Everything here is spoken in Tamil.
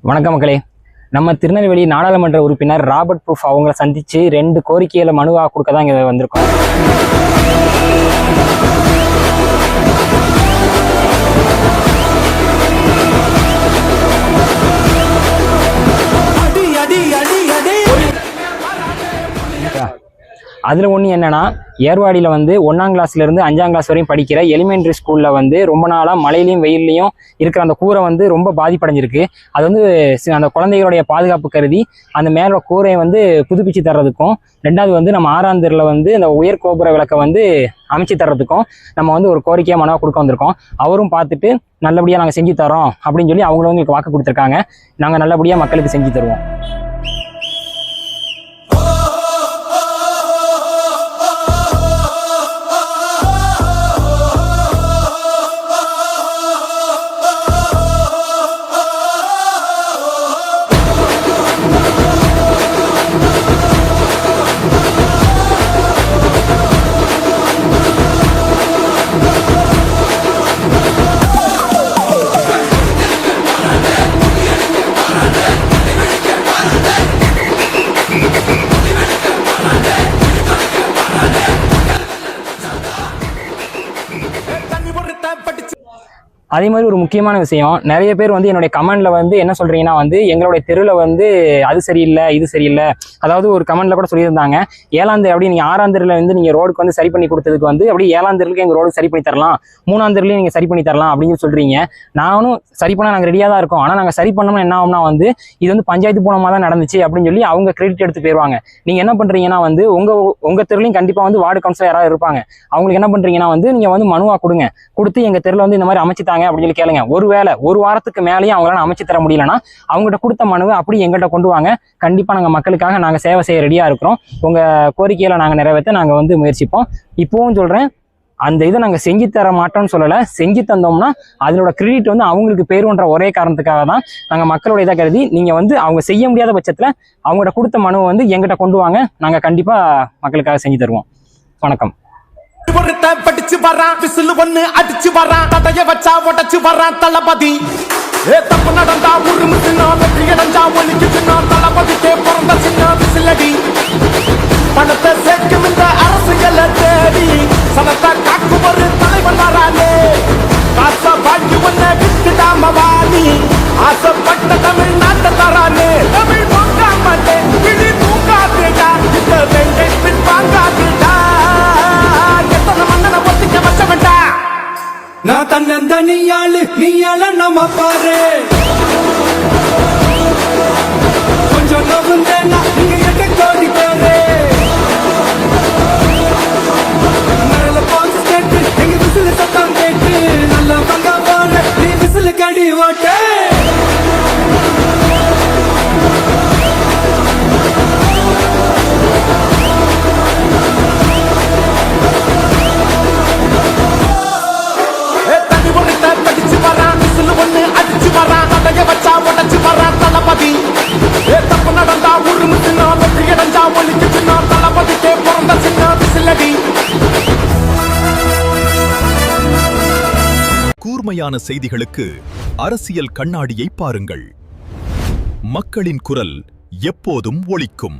வணக்கம் மக்களே. நம்ம திருநெல்வேலி நாடாளுமன்ற உறுப்பினர் ராபர்ட் ப்ரூஃப் அவங்கள சந்திச்சு 2 கோரிக்கைகளை மனுவாக கொடுக்க தான் இங்கே வந்திருக்கோம். அதில் ஒன்று என்னென்னா, ஏர்வாடியில் வந்து 1ஆம் கிளாஸ்லேருந்து 5ஆம் கிளாஸ் வரையும் படிக்கிற எலிமெண்ட்ரி ஸ்கூலில் வந்து ரொம்ப நாளாக மழையிலையும் வெயிலையும் இருக்கிற அந்த கூரை வந்து ரொம்ப பாதிப்படைஞ்சிருக்கு. அது வந்து அந்த குழந்தைகளுடைய பாதுகாப்பு கருதி அந்த மேலே கூரையை வந்து புதுப்பிச்சு தர்றதுக்கும், 2வது வந்து நம்ம 6ஆம் தெருவில் வந்து அந்த உயர் கோபுர விளக்கை வந்து அமைச்சு தர்றதுக்கும் நம்ம வந்து ஒரு கோரிக்கையாக மனவாக கொடுக்க வந்திருக்கோம். அவரும் பார்த்துட்டு நல்லபடியாக நாங்கள் செஞ்சு தரோம் அப்படின்னு சொல்லி அவங்களும் எங்களுக்கு வாக்கு கொடுத்துருக்காங்க. நாங்கள் நல்லபடியாக மக்களுக்கு செஞ்சு தருவோம். அதே மாதிரி ஒரு முக்கியமான விஷயம், நிறைய பேர் வந்து என்னுடைய கமெண்ட்ல வந்து என்ன சொல்றீங்கன்னா வந்து எங்களுடைய தெருவில் வந்து அது சரியில்லை இது சரியில்லை, அதாவது ஒரு கமெண்ட்ல கூட சொல்லியிருந்தாங்க, 7ஆம் தெரு அப்படி நீங்கள் 6ஆம் தெருவில் வந்து நீங்கள் ரோடுக்கு வந்து சரி பண்ணி கொடுத்ததுக்கு வந்து அப்படி 7ஆம் தெருவுக்கு எங்கள் ரோடு சரி பண்ணி தரலாம், 3ஆம் தெருலையும் நீங்கள் சரி பண்ணி தரலாம் அப்படின்னு சொல்றீங்க. நானும் சரி பண்ண நாங்கள் ரெடியாக தான் இருக்கோம். ஆனால் நாங்கள் சரி பண்ணோம்னா என்ன ஆகும்னா வந்து இது வந்து பஞ்சாயத்து பூனமாக தான் நடந்துச்சு அப்படின்னு சொல்லி அவங்க கிரெடிட் எடுத்து போயிடுவாங்க. நீங்கள் என்ன பண்ணுறீங்கன்னா வந்து உங்கள் தெருலையும் கண்டிப்பாக வந்து வார்டு கவுன்சிலர் யாராவது இருப்பாங்க. அவங்களுக்கு என்ன பண்ணுறீங்கன்னா வந்து நீங்கள் வந்து மனுவாக கொடுத்து எங்கள் தெருவில் வந்து இந்த மாதிரி அமைச்சுத்தாங்க அப்படின்னு சொல்லி கேளுங்க. ஒருவேளை ஒரு வாரத்துக்கு மேலேயும் அவங்களால அமைச்சு தர முடியலன்னா அவங்ககிட்ட கொடுத்த மனுவை அப்படி எங்கள்கிட்ட கொண்டு வாங்க. கண்டிப்பாக நாங்கள் மக்களுக்காக நாங்கள் சேவை செய்ய ரெடியாக இருக்கிறோம். உங்கள் கோரிக்கையில் நாங்கள் நிறைவேற்ற நாங்கள் வந்து முயற்சிப்போம். இப்போவும் சொல்கிறேன், அந்த இதை நாங்கள் செஞ்சு தர மாட்டோம்னு சொல்லலை. செஞ்சு தந்தோம்னா அதனோட கிரெடிட் வந்து அவங்களுக்கு பேருன்ற ஒரே காரணத்துக்காக தான் நாங்கள் மக்களோட இதை கருதி நீங்கள் வந்து அவங்க செய்ய முடியாத பட்சத்தில் அவங்கள்ட்ட கொடுத்த மனுவை வந்து எங்கிட்ட கொண்டு வாங்க. நாங்கள் கண்டிப்பாக மக்களுக்காக செஞ்சு தருவோம். வணக்கம். படிச்சு வரான் விசில் ஒண்ணு அடிச்சு வரான், தடைய வச்சா உடச்சு வரான் தளபதி. தப்பு நடந்தா உருமு சின்ன வெற்றி அடைஞ்சா ஒலிக்கு சின்ன தளபதிக்கே பிறந்த சின்ன விசிலடி. பணத்தை சேர்க்கும் இந்த அரசியலை தேடி சனத்தை காக்கும் ஒரு தலைவன் வரானே. காசை வாங்கி ஒன்ன விட்டுடாம வாணி ஆசைப்பட்ட தமிழ்நாட்டை தரானே. தமிழ் பொங்காமலே கிளி தூங்காதேடா, இந்த வெங்கை பின் வாங்காதேடா. நான் தன்னந்தனியாளு நீயால நம்ம பாரு, கொஞ்சம் நவுந்தேனா நீங்க எட்ட கோடி பேரு. நல்ல பாக்ஸ் கேட்டு எங்க விசிலு சத்தம் கேட்டு நல்ல பங்க போன நீ விசிலு கடி ஓட்டு. படிச்சு வரான் விசில் ஒண்ணு அடிச்சு வரான், தடைய வச்சா உடச்சு வரான் தளபதி. தப்பு நடந்தா உருமு சின்ன வெற்றி அடைஞ்சா ஒலிக்கு சின்ன தளபதிக்கே பிறந்த சின்ன விசிலடி. கூர்மையான செய்திகளுக்கு அரசியல் கண்ணாடியை பாருங்கள். மக்களின் குரல் எப்போதும் ஒலிக்கும்.